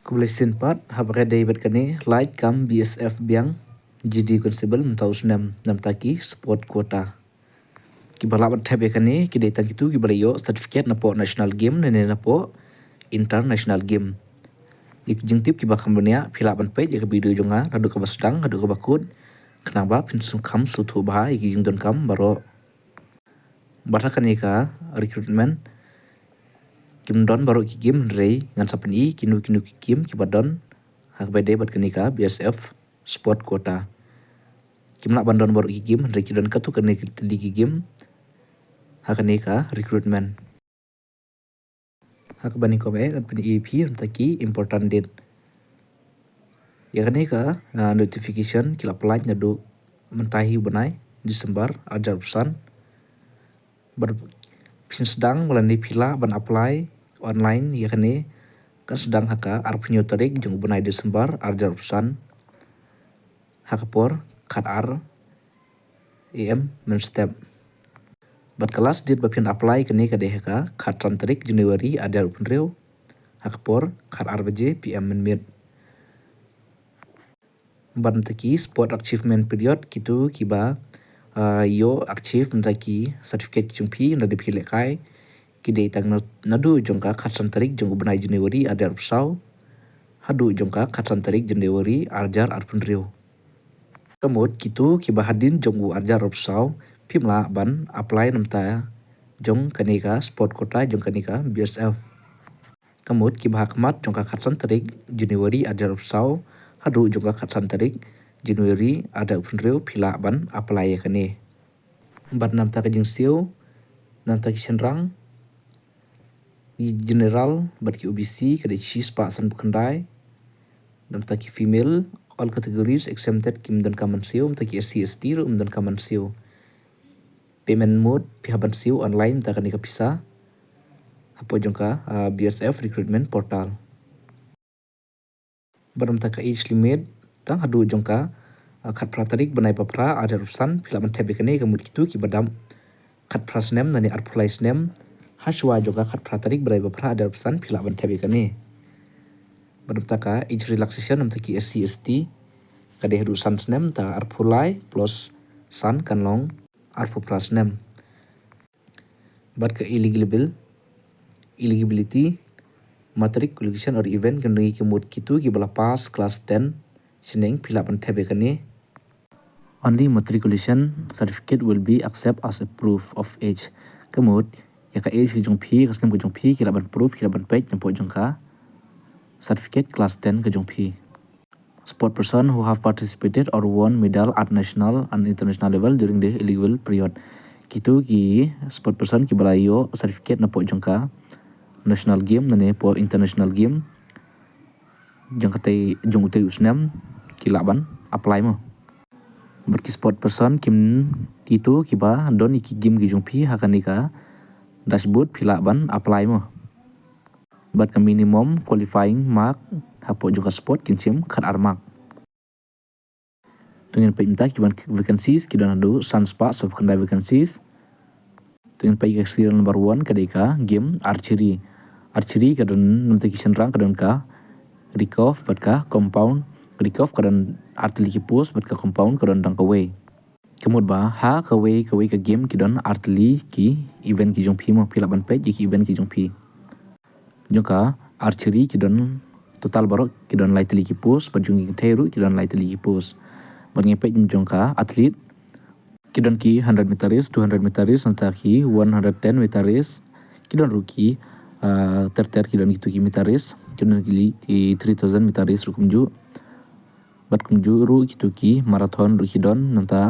Kublisin pat habare David kane light kam BSF biang GD constable mtausnam namtaki sport quota. Kibala bat thabe kane kidai takitu kibala yo certificate na po national game nene na po international game. Ik jingtip kiba kambania phila ban pe ya video jonga radu ka basdang radu ka bakut kenapa pinsum kam sutu bah ik jingdon kam baro batakan ka recruitment kim don baru ki game rei ngan sapen i kinu ki game ki badon hak bede bat kenika BSF sport quota kim nak bandon baru ki game rei ki don katu kene ki teli ki game hak kenika recruitment hak bani ko be at bani EP taki important date ya kenika notification kila apply nyadu mentahi banai Desember ajar pesan ber sedang melani pila ban apply online yakni kan sedang haka arpunyo tarik jung bunai Desember arjar pesan hakapor kat ar em men step bat kelas dit bapin apply kini kade haka kat tarik Januari arjar punreu hakapor kat ar baje PM men mit ban taki sport achievement period kitu kiba yo achieve mtaki certificate jungpi na dipile kai kidei tang nadu jongka khatsan tarik jong benai Januari adar pesau hadu jongka khatsan tarik Januari arjar arpunriu kamut kitu kiba hadin jongu arjar pesau pimla ban apply namta jong kanika sport quota jong kanika BSF kamut kiba hakmat jongka khatsan tarik Januari adar pesau hadu jongka khatsan tarik Januari ada punreu pila ban apply kane bat namta ka jingsiu namta ki senrang general bat ki OBC kada chis pa san bukandai namta ki female all categories exempted kim dan kaman siu namta ki SC ST ru dan kaman siu payment mode pihaban siu online ta kanika pisa apo jongka BSF recruitment portal baram ta ka age limit tang hadu jongka khat pratarik banai papra ada urusan filaman tebe kane kamut kitu ki badam khat prasnem nani arpulais nem haswa juga khat pratarik banai papra ada urusan filaman tebe kane badam ta ka age relaxation nam ta ki SC ST kade urusan snem ta arpulai plus san kanlong arpu prasnem bad ka eligibility matriculation or event kene kamut kitu ki bala pass class 10 Seneng pilapan tebe kane. Only matriculation certificate will be accepted as a proof of age. Kemud, ya ka age kejong pi, kasnem kejong pi, kilaban proof, kilaban page, nampo jong ka certificate class 10 kejong pi. Sport person who have participated or won medal at national and international level during the eligible period. Kitu ki sport person ki balayo certificate nampo jong ka national game nane po international game. Jong katay jong utay usnem kilaban apply mo berki sport person kim kitu kiba don iki game ki jungpi hakanika dashboard pilaban apply mo bat ka minimum qualifying mark hapo juga sport kinchim khat armak tungen paimta kiban vacancies kidon adu sunspa of kandai vacancies tungen pai ka serial number 1 kadeka game archery kadon namta ki senrang kadon ka recov batka compound recov kadon artillery ki post batka compound kadon dang kaway kemud ba ha kaway ka game kidon artillery ki event ki jongpi mo pilaban page ki event ki jongpi jongka archery kidon total barok kidon lightly ki post bajungi teru kidon lightly ki post bangi page jongka athlete kidon ki 100 meter race 200 meter race nanta ki 110 meter race kidon rookie ter kidon gitu ki meter race kidon ki 3000 meter race rukumju bat kumju ru gitu ki marathon ru kidon nanta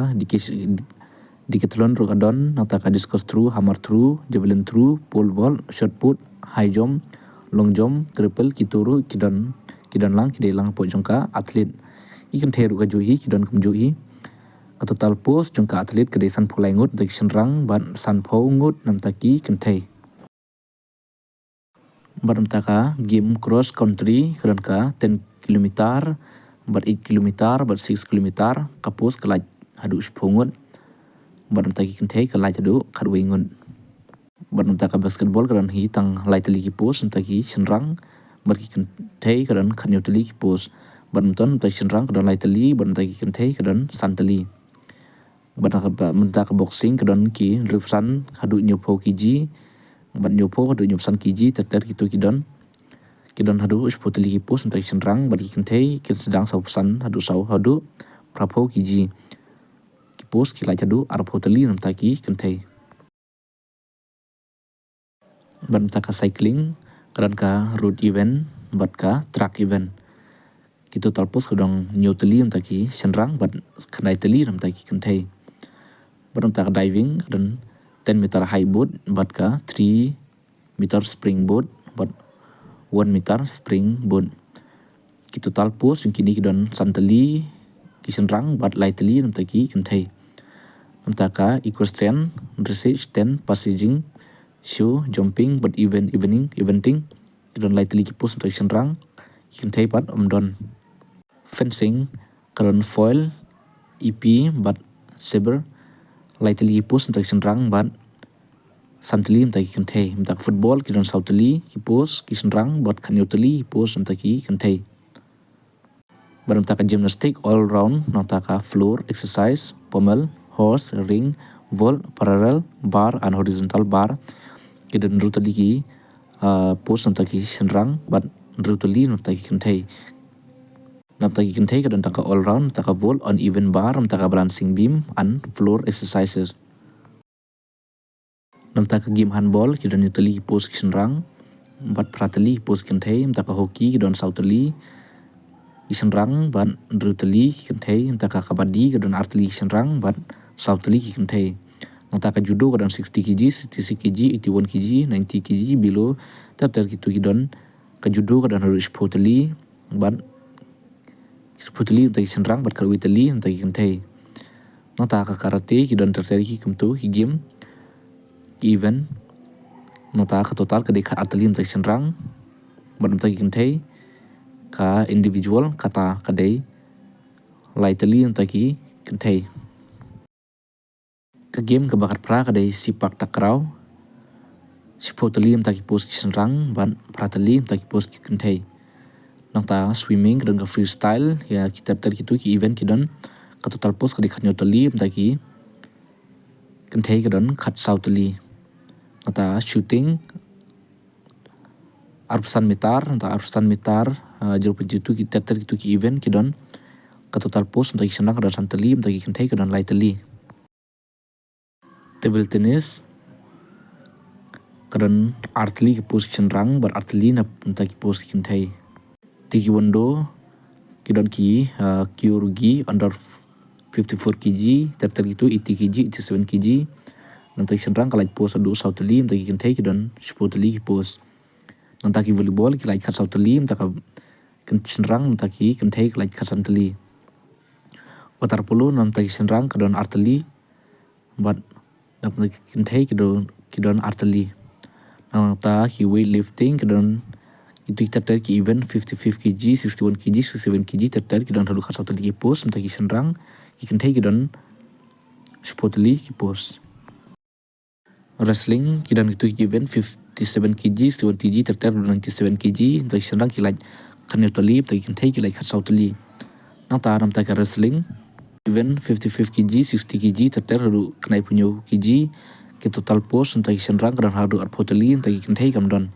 decathlon ru kadon nanta ka discus through hammer through javelin through pole vault shot put high jump long jump triple kituru kidon lang kidai lang po jongka athlete ikan teru ka juhi kidon kumju hi ka total post jongka athlete kadai san phulai ngut dak senrang ban san phau ngut nanta ki kentai baram taka game cross country kadon ka 10 kilometer bar 8 kilometer bar 6 kilometer kapus kelaj hadu shpungut baram taki kentai kelaj hadu kadwingun baram taka basketball kadon hi tang lai tali ki post taki senrang bagi kentai kadon kanyo tali ki pos badminton ta chenrang kadon lai tali ban ta ki kentai kadon san tali banta ka boxing kadon ki rifsan hadu nyopo kiji ban nyopo hadu nyopsan kiji ter gitu kidon hadu spotali ki pos ta chenrang bagi kentai kin sedang sau pesan hadu prapo kiji ki pos ki lai hadu arpo tali nam ta ki kentai ban ta ka cycling kadon ka road event bat ka track event kita talpos kadang nyoteli am taki senrang bat kanai teli am taki kentai baram tak diving dan 10 meter high board bat ka 3 meter spring board bat 1 meter spring board kita talpos yung kini dan santeli ki senrang bat lai teli am taki kentai am taka equestrian dressage 10 passaging show jumping but eventing dan lai teli ki pos am taki senrang kentai bat don fencing karon foil EP bat saber lai tali pos untuk senrang bat santli untuk kentai untuk football kiron sautali pos ki senrang bat kanyo tali pos untuk kentai baram taka gymnastic all round taka floor exercise pommel horse ring wall parallel bar and horizontal bar kidan rutali ki pos untuk senrang bat rutali untuk kentai nam taki kentai kadon taka all round taka wall on even bar taka balancing beam and floor exercises nam taka game handball kidon yutali pos kisenrang bat pratali pos kentai taka hoki kidon sautali kisenrang ban drutali kentai taka kabadi kidon artali kisenrang bat sautali kentai nam taka judo kadon 60 kg 66 kg 81 kg 90 kg below ter gitu kidon ka judo kadon harus potali ban seputali untuk senrang bat kalau Italy untuk kentai nota ka karate kidon terteri ki kumtu ki game ki event nota ka total ka dekat atali untuk senrang bat untuk kentai ka individual kata kadai lai tali untuk kentai ka game ka bakat pra kadai sipak takraw seputali untuk pos senrang ban pratali untuk pos kentai nangta swimming kadon ka freestyle ya kita gitu ki event kidon ka total pos ka dikhat nyotali mtaki kentai kadon khat sautali nangta shooting arpsan meter 0.2 kita gitu ki event kidon ka total pos mtaki senang kadon santali mtaki kentai kadon lai tali table tennis kadon artli ki pos senrang bar artli na mtaki pos kentai taekwondo kidon ki kyorugi under 54 kg ter gitu 80 kg 87 kg nanti senrang kalai pos adu sautali nanti kentai kidon spotali pos nanti volleyball kalai khat sautali nanti senrang nanti kentai kalai khat santali water polo nanti senrang kidon artali bat nanti kentai kidon artali nanti weightlifting kidon itu tertarik ki event 55 kg 61 kg 67 kg tertarik kidon hadu khas sautali pos mtaki senrang ki kentai kidon spotali ki pos wrestling kidon itu event 57 kg 61 kg tertarik 97 kg mtaki senrang ki lai kanetali mtaki kentai ki lai khas sautali nangta namta ka wrestling event 55 kg 60 kg tertarik hadu kenai punyo kg ki total pos mtaki senrang kidon hadu arpotali mtaki kentai kamdon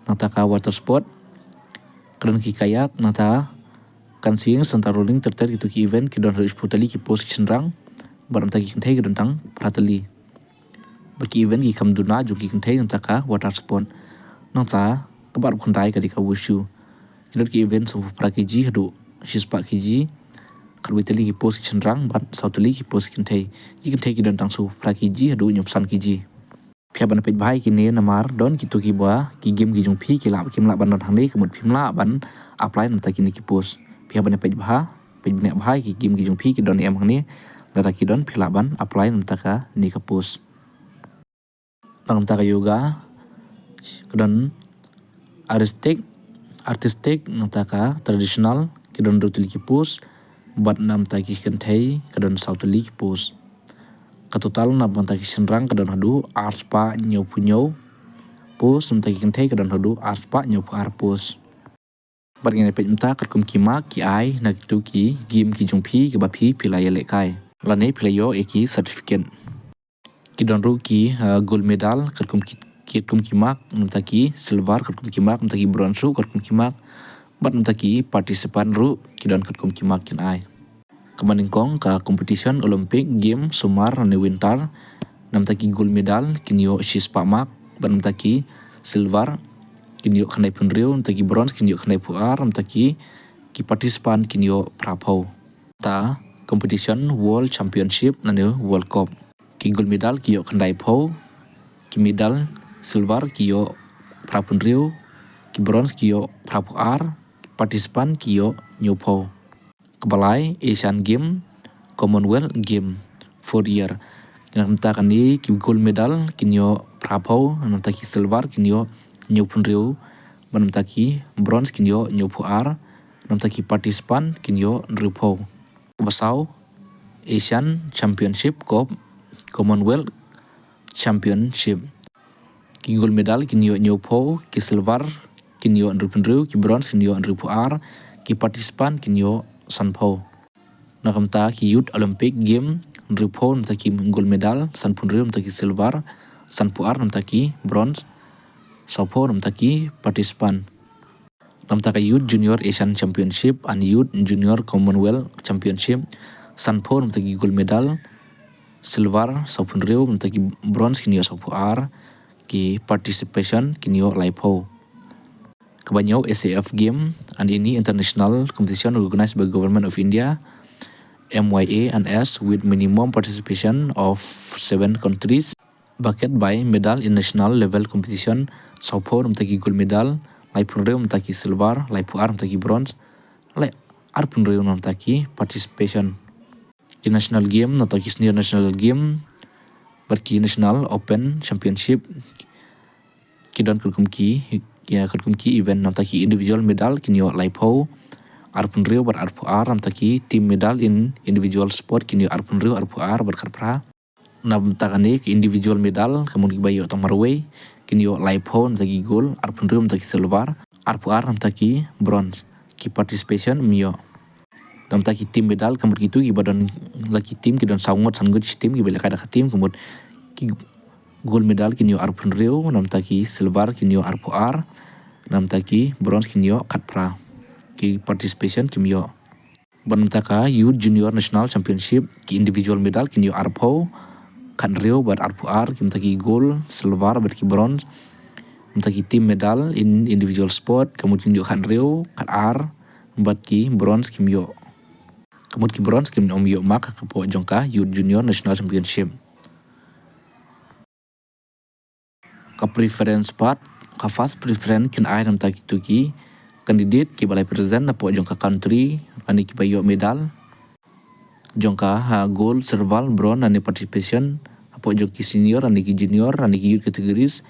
nata ka water sport kadon ki kayak nata kan siang santa rolling tertarik itu ki event kidon harus putali ki pos senrang baram taki kentai kidon tang pratali baki event ki kamduna ju ki kentai nata ka water sport nata kabar kundai ka dika wushu kidon ki event so prakiji hadu shispa kiji karwitali ki pos senrang bat sautali ki pos kentai kidon tang so prakiji hadu nyopsan kiji pia ban pej bahai kini namar don kitu ki ba ki game ki jung phi ki la ban don hangni kemut phimla ban apply nam ta kini ki pos pia ban pej ne bahai ki game ki jung phi ki don em hangni la ki don phila ban apply nam ta ka ni ka pos nam ta ka yoga kedon artistic nam ta ka traditional ki don rutul ki pos bat nam ta ki kentai kedon sautali ki pos ka total na bantaki senrang kadon hadu arts pa nyau punyo pos namtaki kentai kadon hadu arts pa nyau pu ar pos Bat ngene pe mta kerkum ki ma ki ai na tu ki game ki jong phi ki ba phi phila ye le kai lane phila yo eki certificate ki don ru ki gold medal kerkum ki mak mta ki silver kerkum ki mak mta ki bronze ru kerkum ki mak bat mta ki participant ru ki don kerkum ki mak kin ai kemaning kong ka competition olympic game sumar ne winter namta ki gold medal kinyo shispa mak bat mta ki silver kinyo khnai punriu namta ki bronze kinyo khnai puar namta ki participant kinyo prapo ta competition world championship nane world cup ki gold medal kiyo khandai pho ki medal silver kiyo prapunriu ki bronze kiyo prapuar participant kiyo nyopho kebalai Asian Game Commonwealth Game for year namta kani ki gold medal kinyo prapo namta ki silver kinyo nyopunriu namta ki bronze kinyo nyopuar namta ki participant kinyo nrupho basau Asian Championship Cup Commonwealth Championship ki gold medal kinyo nyopho ki silver kinyo nrupnriu ki bronze kinyo nrupuar ki participant kinyo sanpho nakamta ki youth olympic game nrupho namta ki gold medal sanpunriu namta ki silver sanpuar namta ki bronze sopho namta ki participant namta ka youth junior Asian Championship and youth junior Commonwealth Championship sanpho namta ki gold medal silver sopunriu namta ki bronze kinyo sopuar ki participation kinyo laipho Kabanyau SAF game and ini international competition organized by Government of India MYA and S with minimum participation of 7 countries bucket by medal in national level competition sopho namta ki gold medal laipunriu namta ki silver laipuar namta ki bronze lai arpunriu namta ki participation ki national game namta ki senior national game berki national open championship ki don kerkum ki event namta ki individual medal kinyo laipho arpunriu bar arpuar namta ki team medal in individual sport kinyo arpunriu arpuar berkarpra namta kani ki individual medal kamun ki bayo tamarway kinyo laipho namta ki gold arpunriu namta ki silver arpuar namta ki bronze ki participation mio namta ki team medal kamut gitu ki badan laki team ki don saungot sangut team ki bela kada team kamut ki gold medal kinyo arpunriu namta ki silver kinyo arpuar namta ki bronze kinyo katpra ki participation kimyo banamta ka youth junior national championship ki individual medal kinyo arpho kanriu bar arpuar kimta ki gold silver bar ki bronze namta ki team medal in individual sport kamut kinyo kanriu katar bat ki bronze kimyo kamut ki bronze kim omyo mak kapo jongka youth junior national championship ka preference part ka first preference kin ai namta ki tuki candidate ki balai present na po jongka country ani ki bayo medal jongka gold silver bronze ani participation apo jongki senior ani ki junior ani ki youth categories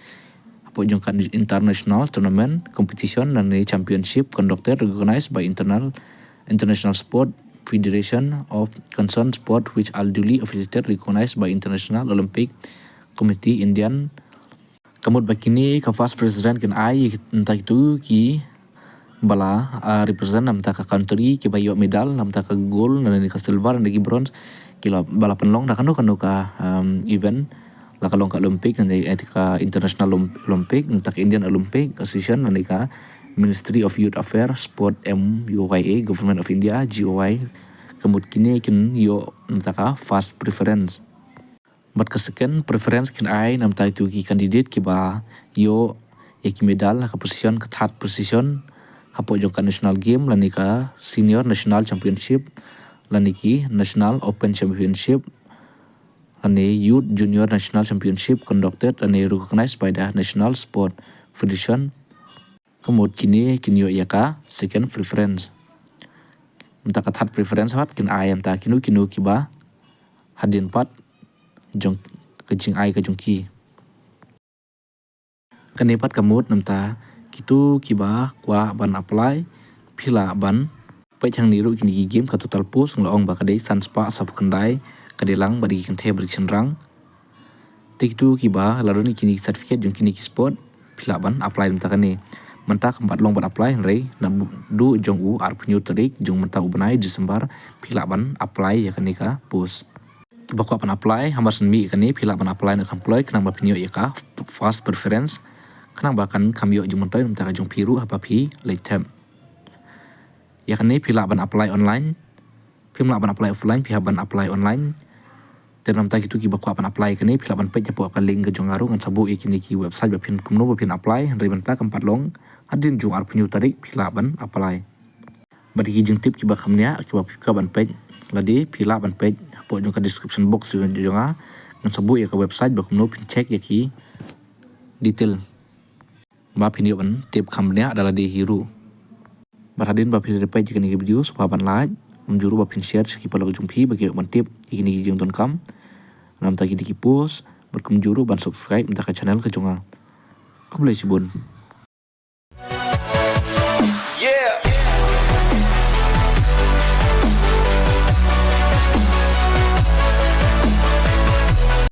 apo jongka international tournament competition ani championship conducted recognized by international sport federation of concerned sport which are duly affiliated recognized by international olympic committee Indian kamut bakini ka first president kin ai entah itu ki bala represent namta ka country ki bayo medal namta ka gold nani ka silver nani ki bronze kila bala penlong na kanu ka event la kalong ka olympic nani ka international olympic namta ka Indian Olympic Association nani ka Ministry of Youth Affairs Sport MUYA Government of India GOI kamut kini kin yo namta ka first preference bat ka second preference kin ai namta itu ki candidate ki ba yo ki medal ka position ka third position hapo jongka national game lani ka senior national championship lani ki national open championship lani youth junior national championship conducted lani recognized by the national sport federation kamut kini kinyo ka second preference mta ka third preference hat kin ai mta kinu ki ba hadin pat jong kejing ai ka jongki kanepat kamut namta kitu kiba kwa ban apply phila ban pai chang ni ru kini game ka total post nglaong ba kadai sanspa sap khandai kadelang badi kan the brik senrang tikitu kiba laroni kini certificate jong kini sport phila ban apply namta kani mentah keempat long ban apply rei na du jong u ar penyu tarik jong mentah ubenai Disember pila ban apply ya kenika post bakwa ban apply hamba senmi kani pila ban apply na employ kenang ba penyu ya ka fast preference kenang bahkan kami jong mentah mentah jong piru apa pi late ya kani pila ban apply online pila ban apply offline pihak ban apply online tenam tak itu ki bakwa ban apply kani pila ban page po ka link ke jong aru ngan sabu ikini ki website ba pin kumno ba pin apply rei mentah keempat long adin jong ar penyu tarik pila ban apply bagi jeng tip ki ba khamnya ki ba ka ban page ladi pila ban page po jong ka description box jong ngan sabu ya ka website ba kumno pin check ya ki detail ba pin ban tip khamnya adalah di hero berhadin ba pin page kini video supaya ban like menjuru ba pin share ki pa jumpi bagi ban tip ikini jeng ton kam nam tagi di post berkumjuru ban subscribe mentah ka channel ke jonga kumlai sibun